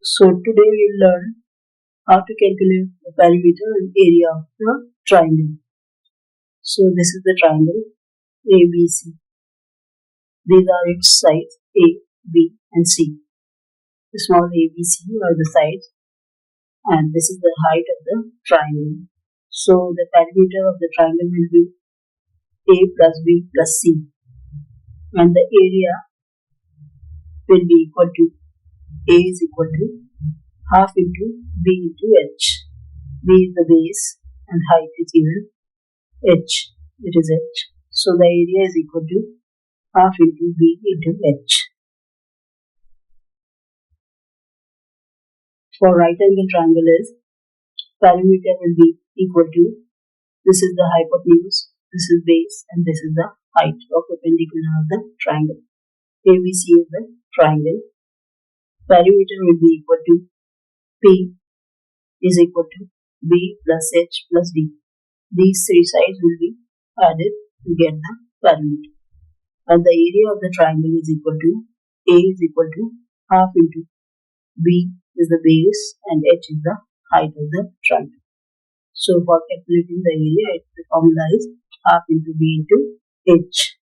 So today we'll learn how to calculate the perimeter and area of the triangle. So this is the triangle ABC. These are its sides A, B and C. The small ABC are the sides and this is the height of the triangle. So the perimeter of the triangle will be A plus B plus C and the area will be equal to A is equal to half into B into H. B is the base and height is given H. It is H. So the area is equal to half into B into H. For right angle triangle is perimeter will be equal to, this is the hypotenuse, this is base and this is the height of perpendicular of the triangle. ABC is the triangle. Perimeter will be equal to P is equal to B plus H plus D. These three sides will be added to get the perimeter. And the area of the triangle is equal to A is equal to half into B is the base and H is the height of the triangle. So for calculating the area, the formula is half into B into H.